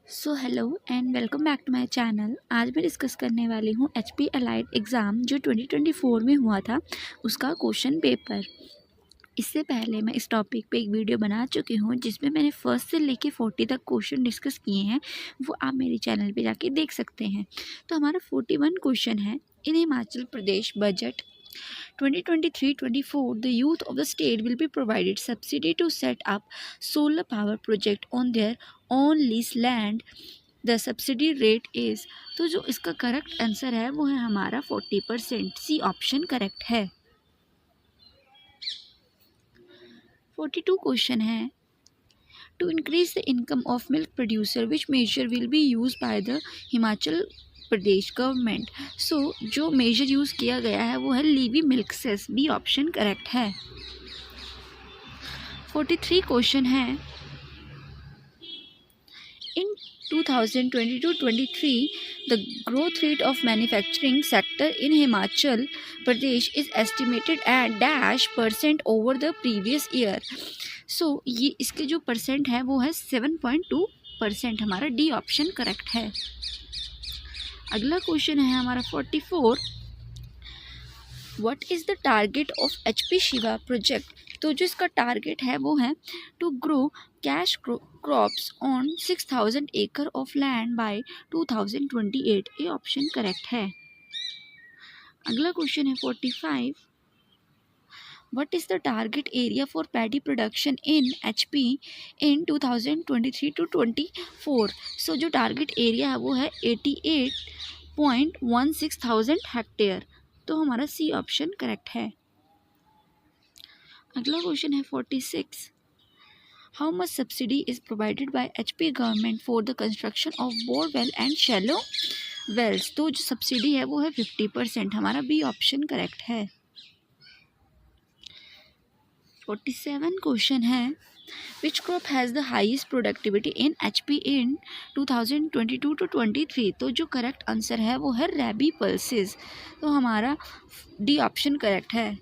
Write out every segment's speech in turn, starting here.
So hello and welcome back to my channel. आज मैं discuss करने वाली हूँ HP अलाइड एग्ज़ाम जो 2024 में हुआ था उसका क्वेश्चन पेपर। इससे पहले मैं इस टॉपिक पे एक वीडियो बना चुकी हूँ जिसमें मैंने फर्स्ट से लेके 40 तक क्वेश्चन डिस्कस किए हैं, वो आप मेरे चैनल पे जाके देख सकते हैं। तो हमारा 41 क्वेश्चन है, इन हिमाचल प्रदेश budget 2023-24, the youth of the state will be provided subsidy to set up solar power project on their own lease land. The subsidy rate is, तो जो इसका करेक्ट आंसर है वो है हमारा 40%। सी ऑप्शन करेक्ट है। 42 question है, to increase the income of milk producer which measure will be used by the Himachal Pradesh government. So जो मेजर यूज़ किया गया है वो है levy milk cess. B option correct है। 43 क्वेश्चन है, इन 2022-23 the growth rate of manufacturing sector in Himachal Pradesh is estimated at dash % over the previous year। सो ये इसके जो परसेंट है वो है 7.2%। हमारा डी ऑप्शन करेक्ट है। अगला क्वेश्चन है हमारा 44, what is the target of HP Shiva project. तो जो इसका टारगेट है वो है to grow cash crops on 6000 एकड़ ऑफ लैंड बाय 2028। ये ऑप्शन करेक्ट है। अगला क्वेश्चन है 45, what is the target area for paddy production in HP इन 2023-24। सो जो टारगेट एरिया है वो है 88.16 हेक्टेयर। तो हमारा सी ऑप्शन करेक्ट है। अगला क्वेश्चन है 46, how much subsidy is provided by HP government for the construction of borewell and shallow wells. तो जो सब्सिडी है वो है 50%। हमारा बी ऑप्शन करेक्ट है। 47 क्वेश्चन है, which crop has the highest productivity in HP इन 2022-23। तो जो करेक्ट आंसर है वो है रैबी पल्सेस। तो हमारा डी ऑप्शन करेक्ट है।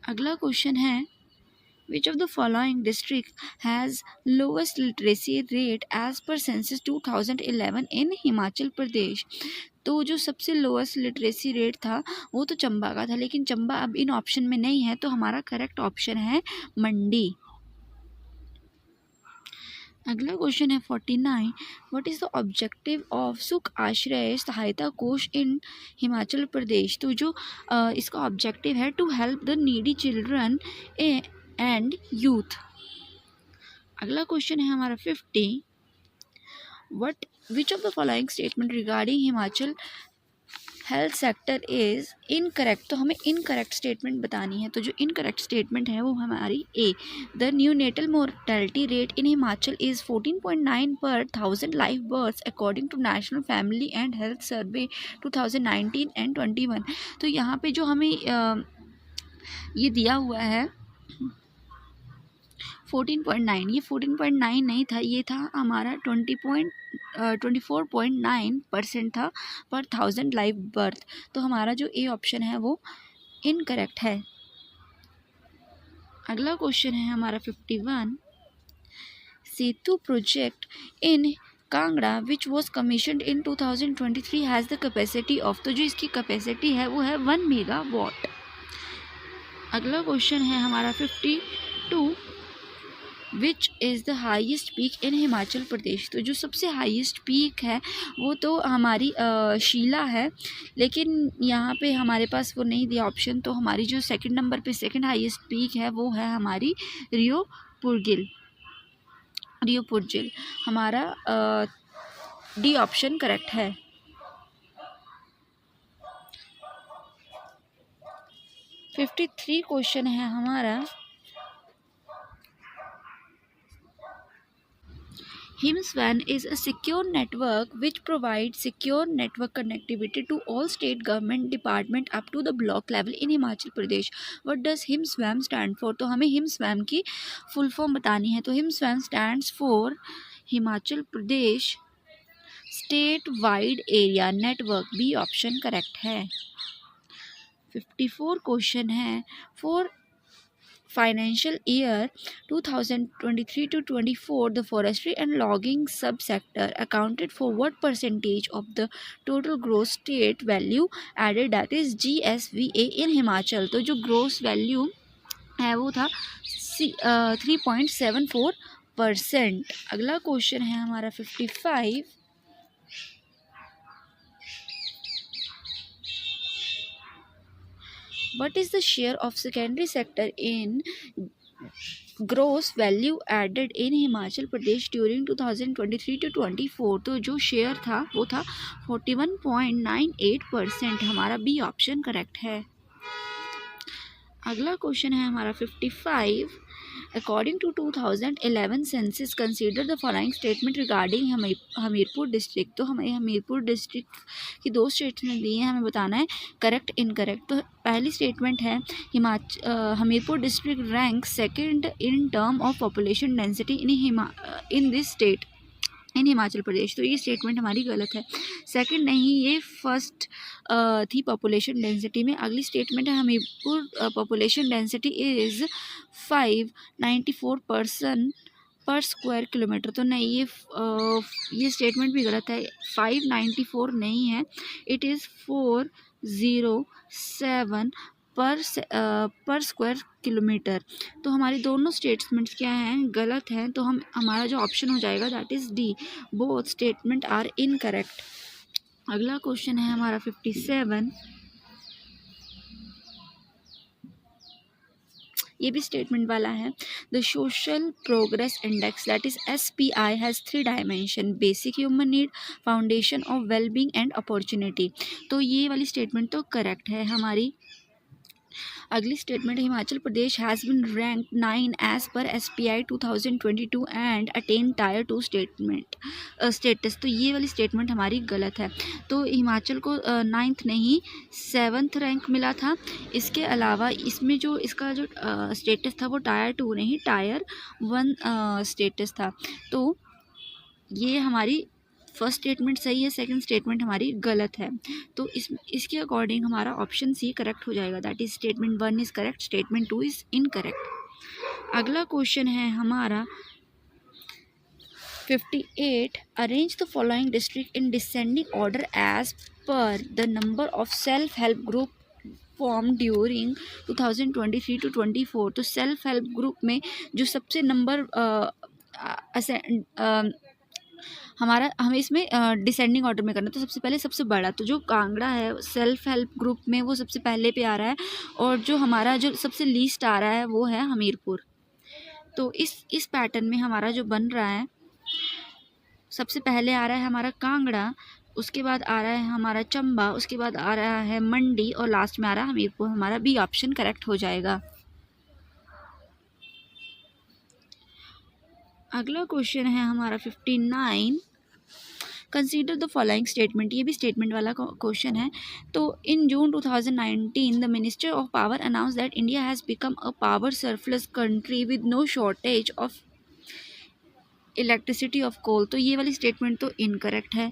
अगला क्वेश्चन है, which of the following district has lowest literacy rate as per census 2011 in Himachal Pradesh. तो जो सबसे लोवेस्ट लिटरेसी रेट था वो तो चंबा का था, लेकिन चंबा अब इन ऑप्शन में नहीं है, तो हमारा करेक्ट ऑप्शन है मंडी। अगला क्वेश्चन है 49, what is the objective of सुख आश्रय सहायता कोष इन हिमाचल प्रदेश। तो जो इसका ऑब्जेक्टिव है to help the needy children and youth. अगला क्वेश्चन है हमारा 50, what which of the following statement regarding Himachal health sector is incorrect. तो हमें इनकरेक्ट स्टेटमेंट बतानी है। तो जो इनकरेक्ट स्टेटमेंट है वो हमारी A, the neonatal mortality rate in Himachal is 14.9 per 1000 live births according to national family and health survey 2019 and 21। तो यहाँ पे जो हमें ये दिया हुआ है 14.9, ये 14.9 नहीं था, ये था हमारा 24.9% था पर 1000 लाइव बर्थ। तो हमारा जो ए ऑप्शन है वो इनकरेक्ट है। अगला क्वेश्चन है हमारा 51, Setu project in Kangra which was commissioned in 2023 has the capacity of. तो जो इसकी कैपेसिटी है वो है 1 मेगावाट। अगला क्वेश्चन है हमारा 52, which is the highest peak in Himachal Pradesh. तो जो सबसे हाइस्ट पीक है वो तो हमारी शीला है, लेकिन यहाँ पे हमारे पास वो नहीं दिया ऑप्शन। तो हमारी जो सेकंड नंबर पे सेकंड हाइस्ट पीक है वो है हमारी रियो पुरजिल। हमारा डी ऑप्शन करेक्ट है। 53 क्वेश्चन है हमारा, HIMSWAN is a secure network which provides secure network connectivity to all state government department up to the block level in Himachal Pradesh. What does HIMSWAN stand for? तो हमें HIMSWAN की full form बतानी है। तो HIMSWAN stands for Himachal Pradesh state wide area network. B option correct है। 54 question है, financial year 2023 to 24, the forestry and logging subsector accounted for what percentage of the total gross state value added, that is GSVA in Himachal. तो जो gross value है वो था 3.74%। अगला question है हमारा 55। What is the share of secondary sector in gross value added in Himachal Pradesh during 2023 to 24? तो जो शेयर था वो था 41.98%। हमारा बी ऑप्शन करेक्ट है। अगला क्वेश्चन है हमारा 55। According to 2011 census consider the following statement regarding Hamirpur district. तो हमें हमीरपुर डिस्ट्रिक्ट की दो स्टेटमेंट दी हैं, हमें बताना है करेक्ट इनकरेक्ट। तो पहली स्टेटमेंट है Hamirpur district rank second in term of population density in this state in Himachal Pradesh. तो ये स्टेटमेंट हमारी गलत है। सेकंड नहीं, ये फर्स्ट थी पॉपुलेशन डेंसिटी में। अगली स्टेटमेंट है Hamirpur population density is 594 person पर स्क्वायर किलोमीटर। तो नहीं, ये स्टेटमेंट भी गलत है। 594 नहीं है, इट इज़ 407 पर स्क्वायर किलोमीटर। तो हमारी दोनों स्टेटमेंट्स क्या हैं, गलत हैं। तो हमारा जो ऑप्शन हो जाएगा that is D, both statement are incorrect. अगला क्वेश्चन है हमारा 57। ये भी स्टेटमेंट वाला है। The social progress index that is SPI has 3 dimension, basic human need, foundation of wellbeing and opportunity. तो ये वाली स्टेटमेंट तो करेक्ट है हमारी। अगली statement, Himachal Pradesh has been rank 9 as per SPI 2022 and attain tier 2 status. तो ये वाली स्टेटमेंट हमारी गलत है। तो हिमाचल को 9th नहीं 7th रैंक मिला था। इसके अलावा इसमें जो इसका जो स्टेटस था वो टायर 2 नहीं टायर 1 स्टेटस था। तो ये हमारी फर्स्ट स्टेटमेंट सही है, सेकंड स्टेटमेंट हमारी गलत है। तो इसके अकॉर्डिंग हमारा ऑप्शन सी करेक्ट हो जाएगा, that is statement 1 is correct, statement 2 is incorrect. अगला क्वेश्चन है हमारा 58। Arrange the following district in descending order as per the number of self help group form during 2023 to 24। तो self help group में जो सबसे number हमें इसमें descending order में करना। तो सबसे पहले सबसे बड़ा, तो जो कांगड़ा है सेल्फ हेल्प ग्रुप में वो सबसे पहले पे आ रहा है, और जो हमारा जो सबसे लीस्ट आ रहा है वो है हमीरपुर। तो इस पैटर्न में हमारा जो बन रहा है, सबसे पहले आ रहा है हमारा कांगड़ा, उसके बाद आ रहा है हमारा चंबा, उसके बाद आ रहा है मंडी, और लास्ट में आ रहा है हमीरपुर। हमारा बी ऑप्शन करेक्ट हो जाएगा। अगला क्वेश्चन है हमारा 59। Consider the following statement. ये भी स्टेटमेंट वाला क्वेश्चन है। तो in June 2019 the minister of power announce that India has become a power surplus country with no shortage of electricity of coal. तो ये वाली स्टेटमेंट तो इनकरेक्ट है।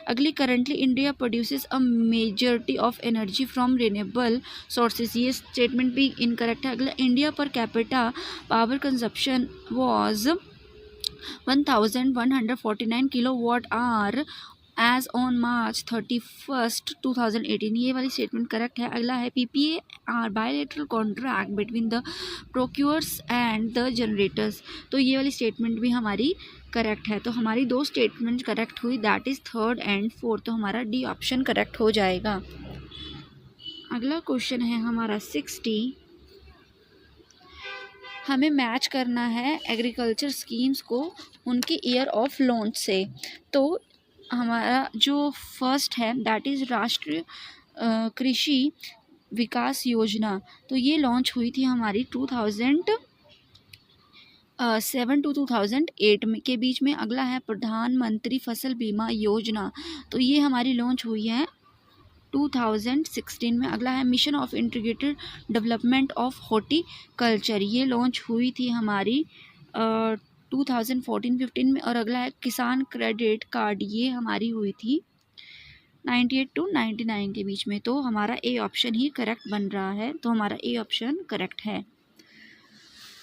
अगली, currently India produces a majority of energy from renewable sources. ये statement भी incorrect है। अगला, India per capita power consumption was 1149 kilowatt hour as on March 31, 2018। ये वाली स्टेटमेंट करेक्ट है। अगला है PPA are bilateral contract between the procurers and the generators. तो ये वाली स्टेटमेंट भी हमारी करेक्ट है। तो हमारी दो स्टेटमेंट करेक्ट हुई, that is 3rd and 4th। तो हमारा डी ऑप्शन करेक्ट हो जाएगा। अगला क्वेश्चन है हमारा 60। हमें मैच करना है एग्रीकल्चर स्कीम्स को उनके ईयर ऑफ लॉन्च से। तो हमारा जो फर्स्ट है दैट इज़ राष्ट्रीय कृषि विकास योजना। तो ये लॉन्च हुई थी हमारी 2007 to 2008 में के बीच में। अगला है प्रधानमंत्री फसल बीमा योजना। तो ये हमारी लॉन्च हुई है 2016 में। अगला है mission of integrated development of horticulture. ये लॉन्च हुई थी हमारी 2014-15 में। और अगला है किसान क्रेडिट कार्ड, ये हमारी हुई थी 98 to 99 के बीच में। तो हमारा ए ऑप्शन ही करेक्ट बन रहा है। तो हमारा ए ऑप्शन करेक्ट है।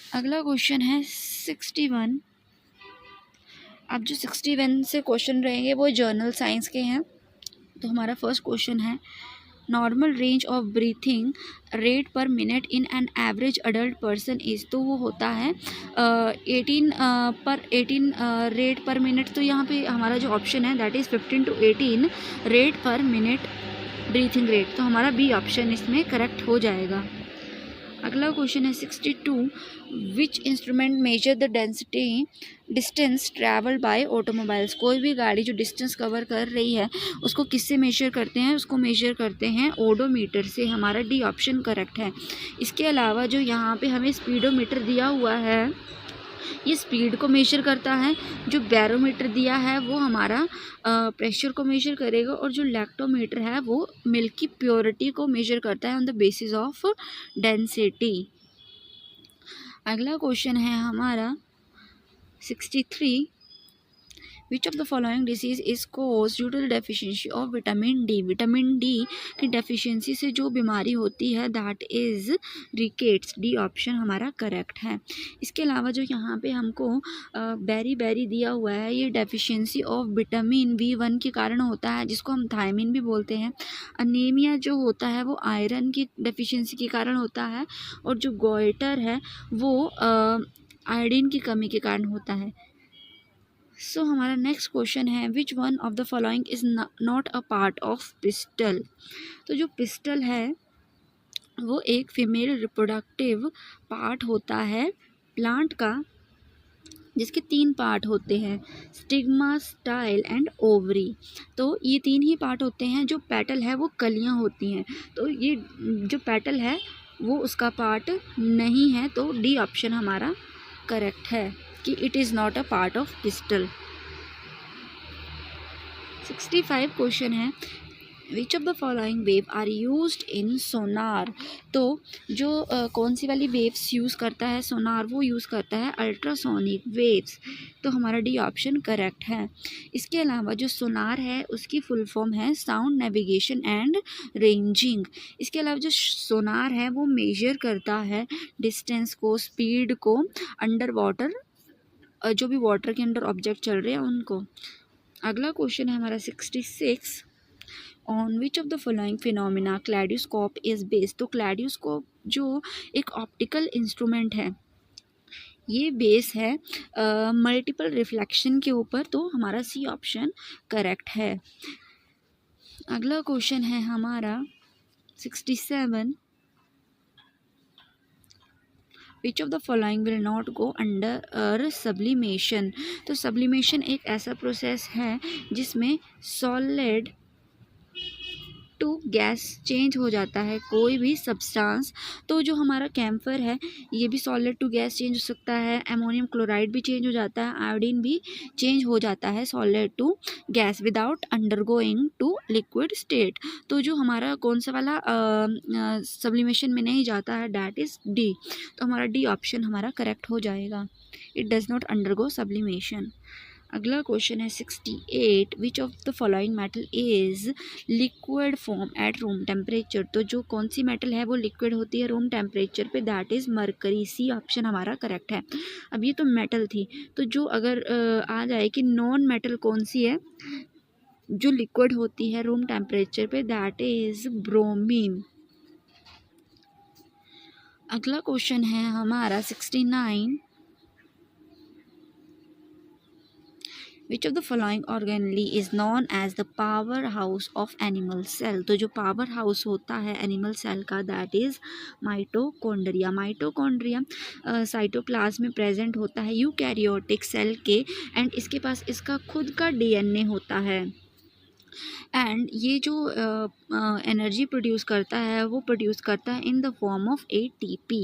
अगला क्वेश्चन है 61। अब जो 61 से क्वेश्चन रहेंगे वो जर्नल साइंस के हैं। तो हमारा फर्स्ट क्वेश्चन है normal range of breathing rate पर minute in an average adult person is. तो वो होता है 18 रेट पर मिनट। तो यहाँ पे हमारा जो ऑप्शन है दैट इज़ 15 to 18 रेट पर मिनट ब्रीथिंग रेट। तो हमारा बी ऑप्शन इसमें करेक्ट हो जाएगा। अगला क्वेश्चन है 62। Which instrument measure the density distance travel by automobiles. कोई भी गाड़ी जो डिस्टेंस कवर कर रही है उसको किससे मेजर करते हैं, उसको मेजर करते हैं ओडोमीटर से। हमारा डी ऑप्शन करेक्ट है। इसके अलावा जो यहाँ पे हमें स्पीडोमीटर दिया हुआ है ये स्पीड को मेजर करता है। जो बैरोमीटर दिया है वो हमारा प्रेशर को मेजर करेगा, और जो लैक्टोमीटर है वो मिल्क की प्योरिटी को मेजर करता है on the basis of density. अगला क्वेश्चन है हमारा 63। Which of the following disease is cause due to the deficiency of vitamin D. Vitamin D की डेफिशिएंसी से जो बीमारी होती है that is rickets. D option हमारा करेक्ट है। इसके अलावा जो यहाँ पे हमको बेरी बेरी दिया हुआ है ये डेफिशिएंसी ऑफ विटामिन B1 के कारण होता है, जिसको हम थायमिन भी बोलते हैं। अनीमिया जो होता है वो आयरन की डेफिशिएंसी के कारण होता है, और जो गोइटर है वो आयोडीन की कमी के कारण होता है। सो हमारा नेक्स्ट क्वेश्चन है which one of the following is not a part of pistol. तो जो पिस्टल है वो एक फीमेल रिप्रोडक्टिव पार्ट होता है प्लांट का, जिसके 3 पार्ट होते हैं स्टिग्मा, स्टाइल एंड ओवरी। तो ये 3 ही पार्ट होते हैं। जो पेटल है वो कलियां होती हैं। तो ये जो पेटल है वो उसका पार्ट नहीं है। तो डी ऑप्शन हमारा करेक्ट है कि it is not a part of pistol. 65 question है which of the following wave are used in sonar. तो जो कौन सी वाली वेव्स यूज़ करता है सोनार, वो यूज़ करता है अल्ट्रासोनिक वेव्स। तो हमारा डी ऑप्शन करेक्ट है। इसके अलावा जो सोनार है उसकी फुल फॉर्म है साउंड नेविगेशन एंड रेंजिंग। इसके अलावा जो सोनार है वो मेजर करता है डिस्टेंस को, स्पीड को, अंडर वाटर जो भी वाटर के अंदर ऑब्जेक्ट चल रहे हैं उनको। अगला क्वेश्चन है हमारा 66। On which of the following phenomena kaleidoscope is based. तो क्लैडियोस्कोप जो एक ऑप्टिकल इंस्ट्रूमेंट है ये बेस है मल्टीपल रिफ्लेक्शन के ऊपर। तो हमारा सी ऑप्शन करेक्ट है। अगला क्वेश्चन है हमारा 67। विच of the following will not go under sublimation. तो सब्लिमेशन एक ऐसा प्रोसेस है जिसमें सॉलिड टू गैस चेंज हो जाता है कोई भी सब्सटेंस। तो जो हमारा कैम्फर है ये भी सॉलिड टू गैस चेंज हो सकता है, अमोनियम क्लोराइड भी चेंज हो जाता है, आयोडीन भी चेंज हो जाता है solid to gas without undergoing to liquid state. तो जो हमारा कौन सा वाला सब्लिमेशन में नहीं जाता है दैट इज़ डी। तो हमारा डी ऑप्शन हमारा करेक्ट हो जाएगा। It does not undergo sublimation. अगला क्वेश्चन है 68। विच of the following metal is liquid form at room temperature. तो जो कौन सी मेटल है वो लिक्विड होती है रूम टेम्परेचर पे that is mercury. C option हमारा करेक्ट है। अब ये तो मेटल थी, तो जो अगर आ जाए कि नॉन मेटल कौन सी है जो लिक्विड होती है रूम टेम्परेचर पे दैट इज़ ब्रोमीन। अगला क्वेश्चन है हमारा 69। Which of the following organelle is known as the power house of animal cell. तो जो पावर हाउस होता है एनिमल सेल का that is mitochondria. Mitochondria cytoplasm में प्रेजेंट होता है यूकैरियोटिक सेल के, एंड इसके पास इसका खुद का डीएनए होता है, एंड ये जो एनर्जी प्रोड्यूस करता है वो प्रोड्यूस करता है in the form of ATP।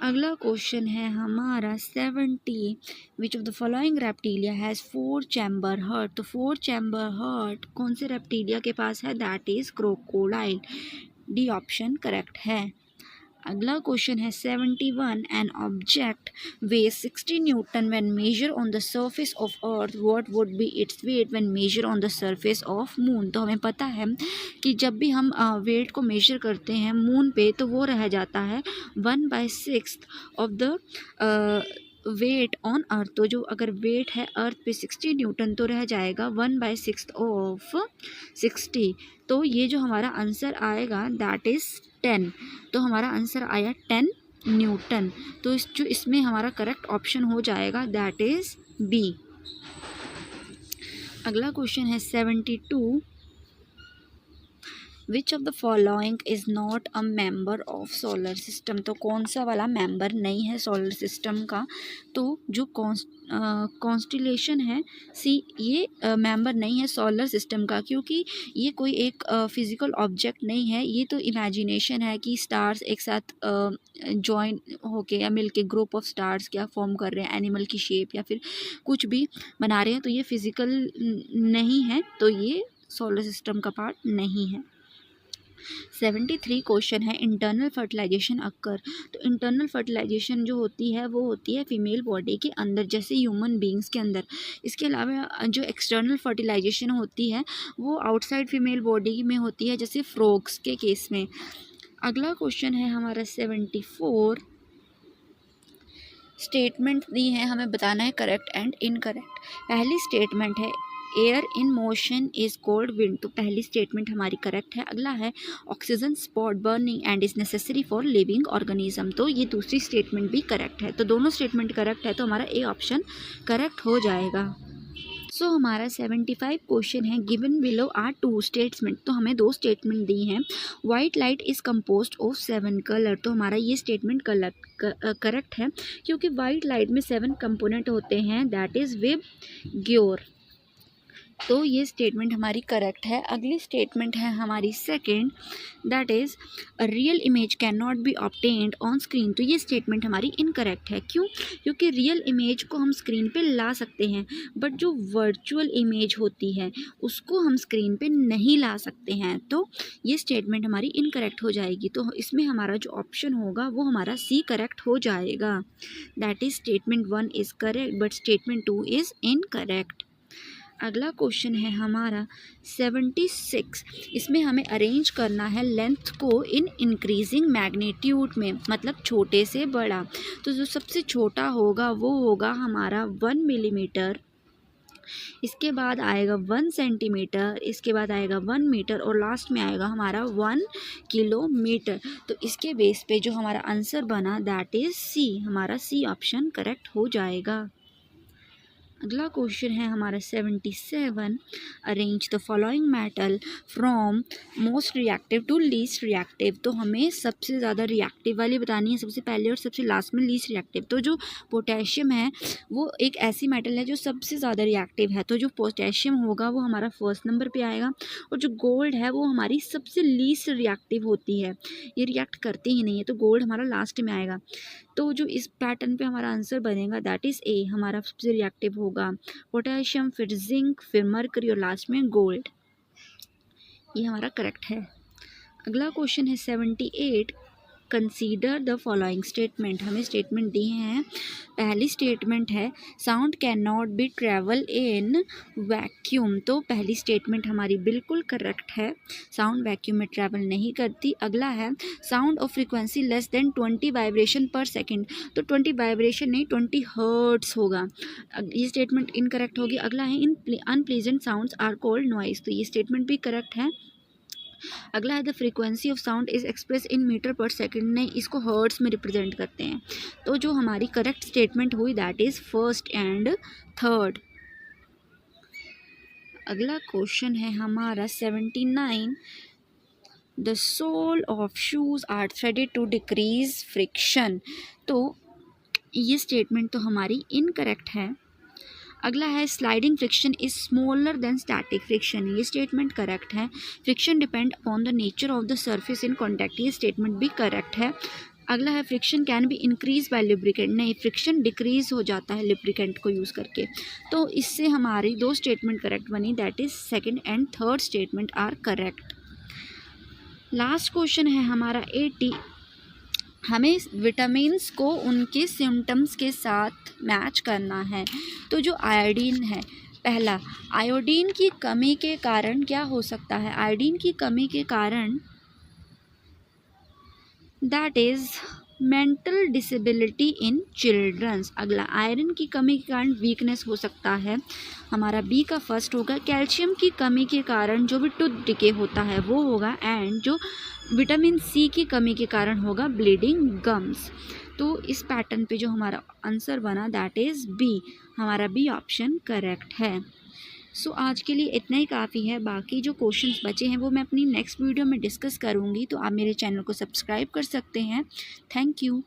अगला क्वेश्चन है हमारा 70। विच of the following Reptilia has 4 chamber heart. तो 4 चैम्बर हार्ट कौन से रेप्टीलिया के पास है that is crocodile. D option correct है। अगला क्वेश्चन है 71, an object weighs 60 newton when measured on the surface of earth, what would be its weight when measured on the surface of moon. तो हमें पता है कि जब भी हम वेट को मेजर करते हैं मून पे तो वो रह जाता है 1/6 of the weight on earth. तो जो अगर वेट है अर्थ पे 60 न्यूटन तो रह जाएगा 1/6 ऑफ 60। तो ये जो हमारा आंसर आएगा दैट इज़ 10। तो हमारा आंसर आया 10 न्यूटन। तो इसमें हमारा करेक्ट ऑप्शन हो जाएगा दैट इज़ बी। अगला क्वेश्चन है 72, विच of the following is not a member of solar system. तो कौन सा वाला मेंबर नहीं है सोलर सिस्टम का। तो जो कॉन्स्टिलेशन है सी, ये मेंबर नहीं है सोलर सिस्टम का, क्योंकि ये कोई एक फिज़िकल ऑब्जेक्ट नहीं है। ये तो इमेजिनेशन है कि स्टार्स एक साथ जॉइन होके या मिलके ग्रुप ऑफ स्टार्स क्या फॉर्म कर रहे हैं, एनिमल की शेप या फिर कुछ भी बना रहे हैं। तो ये फिज़िकल नहीं है, तो ये सोलर सिस्टम का पार्ट नहीं है। 73 क्वेश्चन है इंटरनल फर्टिलाइजेशन अक्कर। तो इंटरनल फर्टिलाइजेशन जो होती है वो होती है फीमेल बॉडी के अंदर, जैसे ह्यूमन बींग्स के अंदर। इसके अलावा जो एक्सटर्नल फर्टिलाइजेशन होती है वो आउटसाइड फीमेल बॉडी में होती है, जैसे फ्रॉग्स के केस में। अगला क्वेश्चन है हमारा 74, स्टेटमेंट दी है, हमें बताना है करेक्ट एंड इनकरेक्ट। पहली स्टेटमेंट है air in motion is called wind. तो पहली स्टेटमेंट हमारी करेक्ट है। अगला है oxygen spot burning and is necessary for living organism. तो ये दूसरी स्टेटमेंट भी करेक्ट है। तो दोनों स्टेटमेंट करेक्ट है, तो हमारा ए ऑप्शन करेक्ट हो जाएगा। सो हमारा 75 क्वेश्चन है गिवन बिलो आर 2 स्टेटमेंट। तो हमें 2 स्टेटमेंट दी हैं। White light is composed of 7 colour. तो हमारा ये स्टेटमेंट करेक्ट है, क्योंकि वाइट लाइट में 7 कंपोनेंट होते हैं, दैट इज़ विबग्योर। तो ये स्टेटमेंट हमारी करेक्ट है। अगली स्टेटमेंट है हमारी second, that is a real image can not be obtained on screen. तो ये स्टेटमेंट हमारी इनकरेक्ट है। क्यों? क्योंकि रियल इमेज को हम स्क्रीन पे ला सकते हैं, बट जो वर्चुअल इमेज होती है उसको हम स्क्रीन पे नहीं ला सकते हैं। तो ये स्टेटमेंट हमारी इनकरेक्ट हो जाएगी। तो इसमें हमारा जो ऑप्शन होगा वो हमारा सी करेक्ट हो जाएगा। That is statement 1 is correct but statement 2 is incorrect. अगला क्वेश्चन है हमारा 76। इसमें हमें अरेंज करना है लेंथ को इन इंक्रीजिंग मैग्नीट्यूड में, मतलब छोटे से बड़ा। तो जो सबसे छोटा होगा वो होगा हमारा 1 मिलीमीटर, इसके बाद आएगा 1 सेंटीमीटर, इसके बाद आएगा 1 मीटर और लास्ट में आएगा हमारा 1 किलोमीटर। तो इसके बेस पे जो हमारा आंसर बना दैट इज़ सी। हमारा सी ऑप्शन करेक्ट हो जाएगा। अगला क्वेश्चन है हमारा 77, arrange the following metal from most reactive to least reactive. तो हमें सबसे ज़्यादा रिएक्टिव वाली बतानी है सबसे पहले और सबसे लास्ट में लीस्ट रिएक्टिव। तो जो पोटेशियम है वो एक ऐसी मेटल है जो सबसे ज़्यादा रिएक्टिव है, तो जो पोटेशियम होगा वो हमारा फर्स्ट नंबर पे आएगा, और जो गोल्ड है वो हमारी सबसे लीस्ट रिएक्टिव होती है, ये रिएक्ट करती ही नहीं है, तो गोल्ड हमारा लास्ट में आएगा। तो जो इस पैटर्न पे हमारा आंसर बनेगा दैट इज़ ए। हमारा सबसे रिएक्टिव होगा पोटेशियम, फिर जिंक, फिर मरकरी और लास्ट में गोल्ड। ये हमारा करेक्ट है। अगला क्वेश्चन है 78, कंसीडर द फॉलोइंग स्टेटमेंट। हमें स्टेटमेंट दिए हैं। पहली स्टेटमेंट है sound can not be travel in vacuum. तो पहली स्टेटमेंट हमारी बिल्कुल करेक्ट है, साउंड वैक्यूम में ट्रैवल नहीं करती। अगला है sound of frequency less than 20 vibration पर सेकेंड। तो 20 वाइब्रेशन नहीं 20 हर्ट्स होगा, ये स्टेटमेंट इनकरेक्ट होगी। अगला है in unpleasant sounds are called noise. तो ये स्टेटमेंट भी करेक्ट है। अगला है the frequency of sound is express in metre per second, नहीं इसको हर्ट्स में रिप्रेजेंट करते हैं। तो जो हमारी करेक्ट स्टेटमेंट हुई that is first and third. अगला क्वेश्चन है हमारा 79, the sole of shoes are threaded to decrease friction. तो ये स्टेटमेंट तो हमारी इनकरेक्ट है। अगला है sliding friction is smaller than static friction, ये स्टेटमेंट करेक्ट है। Friction depend upon the nature of the surface in contact, ये स्टेटमेंट भी करेक्ट है। अगला है friction can be increase by lubricant, नहीं फ्रिक्शन डिक्रीज हो जाता है लुब्रिकेंट को यूज़ करके। तो इससे हमारी 2 स्टेटमेंट करेक्ट बनी, that is second and third statement are correct. Last question है हमारा 80, हमें विटामिन्स को उनके सिम्टम्स के साथ मैच करना है। तो जो आयोडीन है, पहला, आयोडीन की कमी के कारण क्या हो सकता है? आयोडीन की कमी के कारण that is mental disability in childrens. अगला, आयरन की कमी के कारण वीकनेस हो सकता है। हमारा बी का फर्स्ट होगा। कैल्शियम की कमी के कारण जो भी टूथ डिके होता है वो होगा। एंड जो विटामिन सी की कमी के कारण होगा ब्लीडिंग गम्स। तो इस पैटर्न पे जो हमारा आंसर बना दैट इज़ बी। हमारा बी ऑप्शन करेक्ट है। सो आज के लिए इतना ही काफ़ी है। बाकी जो क्वेश्चंस बचे हैं वो मैं अपनी नेक्स्ट वीडियो में डिस्कस करूँगी, तो आप मेरे चैनल को सब्सक्राइब कर सकते हैं। Thank you.